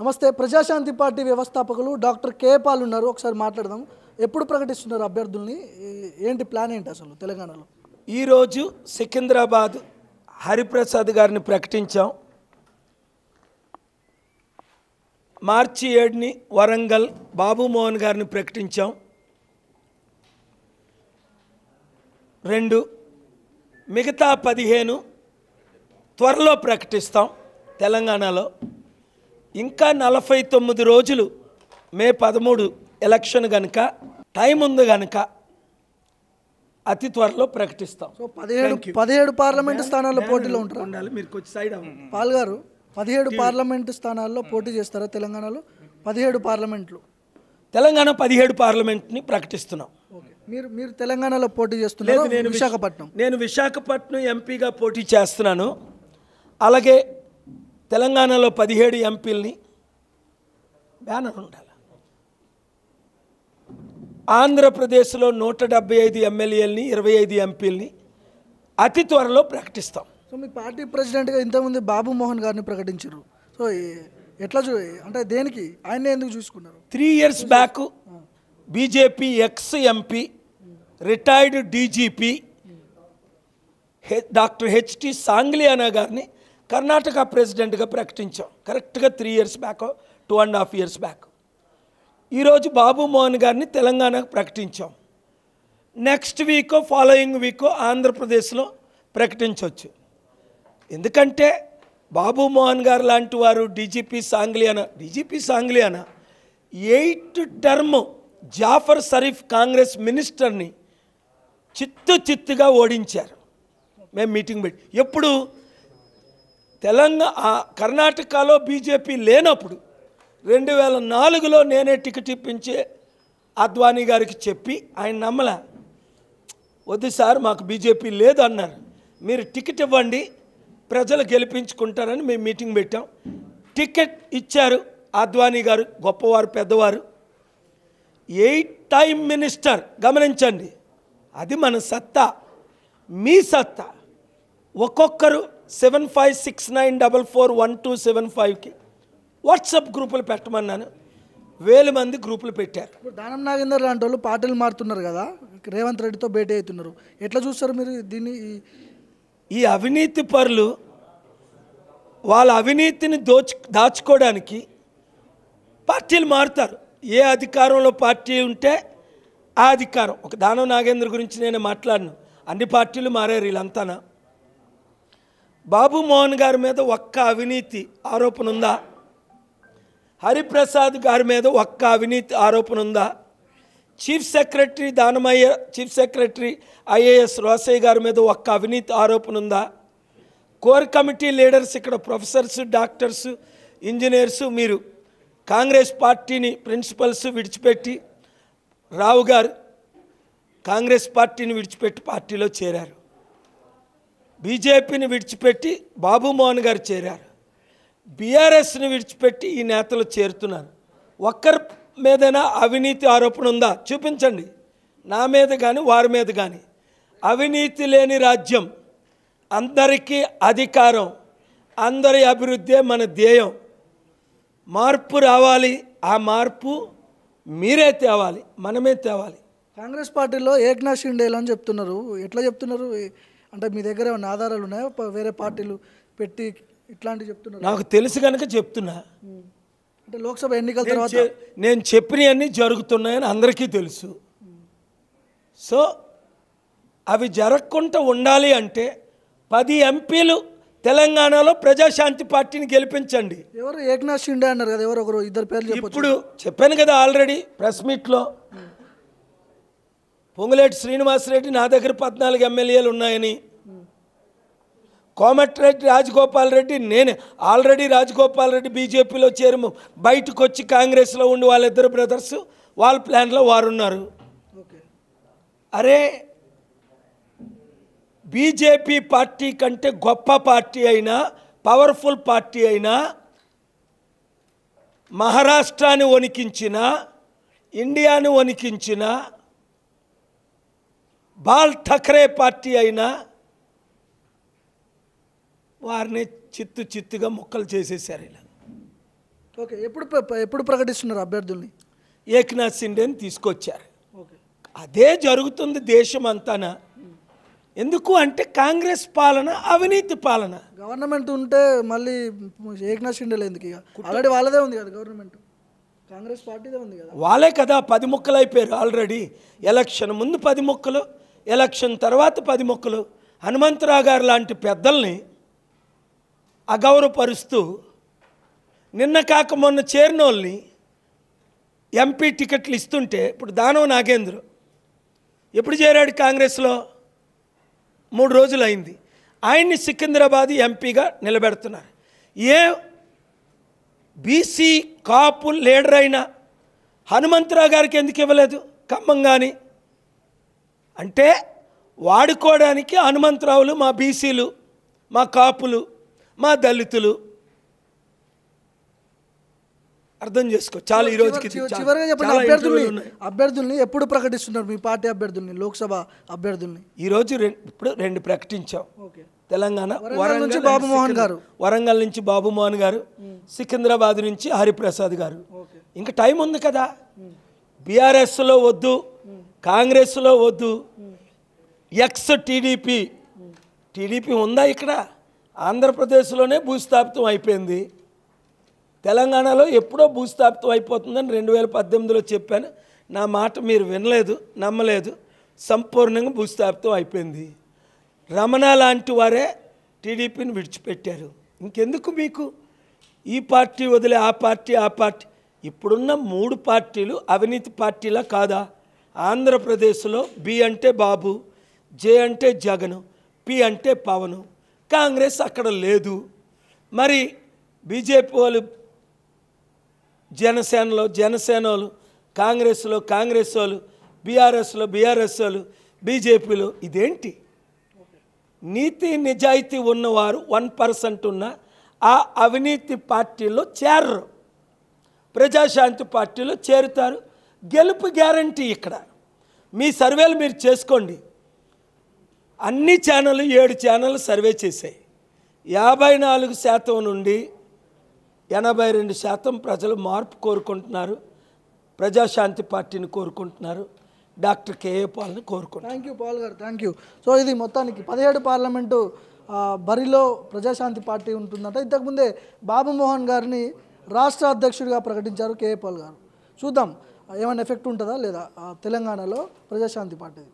నమస్తే. ప్రజాశాంతి పార్టీ వ్యవస్థాపకులు డాక్టర్ కే పాల్ ఉన్నారు. ఒకసారి మాట్లాడదాం. ఎప్పుడు ప్రకటిస్తున్నారు అభ్యర్థుల్ని? ఏంటి ప్లాన్ ఏంటి అసలు తెలంగాణలో? ఈరోజు సికింద్రాబాద్ హరిప్రసాద్ గారిని ప్రకటించాం. మార్చి 7ని వరంగల్ బాబు మోహన్ గారిని ప్రకటించాం. 2 మిగతా 15 త్వరలో ప్రకటిస్తాం. తెలంగాణలో ఇంకా 49 రోజులు, మే 13 ఎలక్షన్ కనుక టైం ఉంది కనుక అతి త్వరలో ప్రకటిస్తాం. సో 17 పార్లమెంటు స్థానాల్లో పోటీలో ఉంటారు. మీరు కొంచెం సైడ్ పాల్ గారు 17 పార్లమెంటు స్థానాల్లో పోటీ చేస్తారా తెలంగాణలో? 17 పార్లమెంట్లు, తెలంగాణ 17 పార్లమెంట్ని ప్రకటిస్తున్నాం. మీరు తెలంగాణలో పోటీ చేస్తున్నారు. నేను విశాఖపట్నం ఎంపీగా పోటీ చేస్తున్నాను. అలాగే తెలంగాణలో 17 ఎంపీలని బ్యానర్ ఉండాలి. ఆంధ్రప్రదేశ్లో 175 ఎమ్మెల్యేలని 25 ఎంపీలని అతి త్వరలో ప్రకటిస్తాం. సో మీ పార్టీ ప్రెసిడెంట్గా ఇంతకుముందు బాబు మోహన్ గారిని ప్రకటించారు. సో ఎట్లా అంటే దేనికి ఆయన ఎందుకు చూసుకున్నారు? 3 years back BJP ex MP retired DGP doctor HT Sangliana గారిని కర్ణాటక ప్రెసిడెంట్గా ప్రకటించాం. కరెక్ట్గా 3 years బ్యాక్, 2.5 years బ్యాక్. ఈరోజు బాబు మోహన్ గారిని తెలంగాణకు ప్రకటించాం. నెక్స్ట్ వీకో ఫాలోయింగ్ వీకో ఆంధ్రప్రదేశ్లో ప్రకటించవచ్చు. ఎందుకంటే బాబు మోహన్ గారు లాంటి వారు DGP Sangliana 8th term Jaffer Sharief Congress మినిస్టర్ని చిత్తుగా ఓడించారు. మేము మీటింగ్ పెట్టి ఎప్పుడు కర్ణాటకలో బీజేపీ లేనప్పుడు 2004లో నేనే టికెట్ ఇప్పించి అద్వానీ గారికి చెప్పి ఆయన నమ్మలా. వద్దు సార్, మాకు బీజేపీ లేదు అన్నారు. మీరు టికెట్ ఇవ్వండి, ప్రజలు గెలిపించుకుంటారని మేము మీటింగ్ పెట్టాం. టికెట్ ఇచ్చారు. అద్వానీ గారు గొప్పవారు, పెద్దవారు, 8 టైమ్ మినిస్టర్. గమనించండి, అది మన సత్తా, మీ సత్తా. ఒక్కొక్కరు 7569441275కి వాట్సాప్ గ్రూపులు పెట్టమన్నాను. 1000 మంది గ్రూపులు పెట్టారు. దానం నాగేందర్ లాంటి వాళ్ళు పార్టీలు మారుతున్నారు కదా, రేవంత్ రెడ్డితో భేటీ అవుతున్నారు. ఎట్లా చూస్తారు మీరు దీన్ని? ఈ అవినీతి పరులు వాళ్ళ అవినీతిని దాచుకోవడానికి పార్టీలు మారుతారు. ఏ అధికారంలో పార్టీ ఉంటే ఆ అధికారం. ఒక దానం నాగేంద్ర గురించి నేను మాట్లాడను. అన్ని పార్టీలు మారారు వీళ్ళంతానా. బాబు మోహన్ గారి మీద ఒక్క అవినీతి ఆరోపణ ఉందా? హరిప్రసాద్ గారి మీద ఒక్క అవినీతి ఆరోపణ ఉందా? చీఫ్ సెక్రటరీ ఐఏఎస్ రోసయ్య గారి మీద ఒక్క అవినీతి ఆరోపణ ఉందా? కోర్ కమిటీ లీడర్స్, ఇక్కడ ప్రొఫెసర్స్, డాక్టర్స్, ఇంజనీర్స్, మీరు కాంగ్రెస్ పార్టీని ప్రిన్సిపల్స్ విడిచిపెట్టి, రావు గారు కాంగ్రెస్ పార్టీని విడిచిపెట్టి పార్టీలో చేరారు. బీజేపీని విడిచిపెట్టి బాబు మోహన్ గారు చేరారు. బీఆర్ఎస్ని విడిచిపెట్టి ఈ నేతలు చేరుతున్నారు. ఒక్కరి మీదైనా అవినీతి ఆరోపణ ఉందా? చూపించండి. నా మీద కానీ వారి మీద కానీ. అవినీతి లేని రాజ్యం, అందరికీ అధికారం, అందరి అభివృద్ధే మన ధ్యేయం. మార్పు రావాలి. ఆ మార్పు మీరే తేవాలి, మనమే తేవాలి. కాంగ్రెస్ పార్టీలో ఏక్నాథ్ షిండేలు అని చెప్తున్నారు. ఎట్లా చెప్తున్నారు? అంటే మీ దగ్గర ఏమైనా ఆధారాలు ఉన్నాయా? వేరే పార్టీలు పెట్టి ఇట్లాంటివి చెప్తున్నారు. నాకు తెలుసు కనుక చెప్తున్నా. అంటే లోక్సభ ఎన్నికల తర్వాత నేను చెప్పినవన్నీ జరుగుతున్నాయని అందరికీ తెలుసు. సో అవి జరగకుండా ఉండాలి అంటే 10 ఎంపీలు తెలంగాణలో ప్రజాశాంతి పార్టీని గెలిపించండి. ఎవరు? ఏక్నాథ్ షిండే అన్నారు కదా, ఎవరు? ఒకరు ఇద్దరు పేర్లు చెప్పొచ్చు. ఇప్పుడు చెప్పాను కదా ఆల్రెడీ ప్రెస్ మీట్లో. పొంగులేటి శ్రీనివాసరెడ్డి నా దగ్గర 14 ఎమ్మెల్యేలు ఉన్నాయని, కోమటిరెడ్డి రాజగోపాల్ రెడ్డి, నేనే ఆల్రెడీ రాజగోపాల్ రెడ్డి బీజేపీలో చేరు బయటకు వచ్చి కాంగ్రెస్లో ఉండి వాళ్ళిద్దరు బ్రదర్స్ వాళ్ళ ప్లాన్లో వారు ఉన్నారు. అరే, బీజేపీ పార్టీ కంటే గొప్ప పార్టీ అయినా, పవర్ఫుల్ పార్టీ అయినా, మహారాష్ట్రాన్ని వణికించిన, ఇండియాను వణికించిన బాల్ ఠాక్రే పార్టీ అయినా వారిని చిత్తుగా ముక్కలు చేసేసారు. ఇలా ఓకే, ఎప్పుడు ప్రకటిస్తున్నారు అభ్యర్థుల్ని? ఏక్నాథ్ షిండేని తీసుకొచ్చారు. ఓకే, అదే జరుగుతుంది దేశం అంతానా. ఎందుకు అంటే కాంగ్రెస్ పాలన అవినీతి పాలన. గవర్నమెంట్ ఉంటే మళ్ళీ ఏక్నాథ్ షిండే ఎందుకు? ఇక ఆల్రెడీ వాళ్ళదే ఉంది కదా గవర్నమెంట్, కాంగ్రెస్ పార్టీదే ఉంది కదా. వాళ్ళే కదా 10 ముక్కలు అయిపోయారు ఆల్రెడీ. ఎలక్షన్ ముందు 10 ముక్కలు, ఎలక్షన్ తర్వాత 10 ముక్కలు. హనుమంతరావు గారు లాంటి పెద్దల్ని అగౌరవపరుస్తూ నిన్న కాక మొన్న చేరినోళ్ళని ఎంపీ టికెట్లు ఇస్తుంటే, ఇప్పుడు దానవ నాగేంద్ర ఎప్పుడు చేరాడు కాంగ్రెస్లో? 3 రోజులు అయింది. ఆయన్ని సికింద్రాబాద్ ఎంపీగా నిలబెడుతున్నారు. ఏ బీసీ కాపు లీడర్ అయిన హనుమంతరావు గారికి ఎందుకు ఇవ్వలేదు ఖమ్మం? కానీ అంటే వాడుకోవడానికి హనుమంతరావులు మా బీసీలు, మా కాపులు, మా దళితులు. అర్థం చేసుకో చాలు. ఈ రోజుకి చివరిగా చెప్పండి, అభ్యర్థుల్ని ఎప్పుడు ప్రకటిస్తున్నారు మీ పార్టీ అభ్యర్థుల్ని, లోక్సభ అభ్యర్థుల్ని? ఈరోజు ఇప్పుడు 2 ప్రకటించాం. ఓకే, తెలంగాణ వరంగల్ నుంచి బాబు మోహన్ గారు, వరంగల్ నుంచి బాబు మోహన్ గారు, సికింద్రాబాద్ నుంచి హరిప్రసాద్ గారు. ఇంకా టైం ఉంది కదా. బీఆర్ఎస్లో వద్దు, కాంగ్రెస్లో వద్దు, ఎక్స్ టీడీపీ ఉందా ఇక్కడ? ఆంధ్రప్రదేశ్లోనే భూస్థాపితం అయిపోయింది. తెలంగాణలో ఎప్పుడో భూస్థాపితం అయిపోతుందని 2018లో చెప్పాను. నా మాట మీరు వినలేదు, నమ్మలేదు. సంపూర్ణంగా భూస్థాపితం అయిపోయింది. రమణ లాంటి వారే టీడీపీని విడిచిపెట్టారు. ఇంకెందుకు మీకు ఈ పార్టీ వదిలే ఆ పార్టీ? ఇప్పుడున్న 3 పార్టీలు అవినీతి పార్టీలా కాదా? ఆంధ్రప్రదేశ్లో బి అంటే బాబు, జే అంటే జగను, పి అంటే పవను. కాంగ్రెస్ అక్కడ లేదు. మరి బీజేపీ వాళ్ళు జనసేన వాళ్ళు, కాంగ్రెస్ వాళ్ళు, బీఆర్ఎస్ వాళ్ళు, బీజేపీలో ఇదేంటి? నీతి నిజాయితీ ఉన్నవారు 1% ఉన్న ఆ అవినీతి పార్టీలో చేరరు, ప్రజాశాంతి పార్టీలో చేరుతారు. గెలుపు గ్యారంటీ. ఇక్కడ మీ సర్వేలు మీరు చేసుకోండి. అన్ని ఛానళ్ళు 7 ఛానళ్ళు సర్వే చేశాయి. 54% నుండి 82% ప్రజలు మార్పు కోరుకుంటున్నారు, ప్రజాశాంతి పార్టీని కోరుకుంటున్నారు, డాక్టర్ కేఏ పాల్ని కోరుకుంటున్నారు. థ్యాంక్ యూ పాల్ గారు, థ్యాంక్ యూ. సో ఇది మొత్తానికి 17 పార్లమెంటు బరిలో ప్రజాశాంతి పార్టీ ఉంటుందంట. ఇంతకుముందే బాబు మోహన్ గారిని రాష్ట్ర అధ్యక్షుడిగా ప్రకటించారు కేఏ పాల్ గారు. చూద్దాం ఏమైనా ఎఫెక్ట్ ఉంటుందా లేదా తెలంగాణలో ప్రజాశాంతి పార్టీది.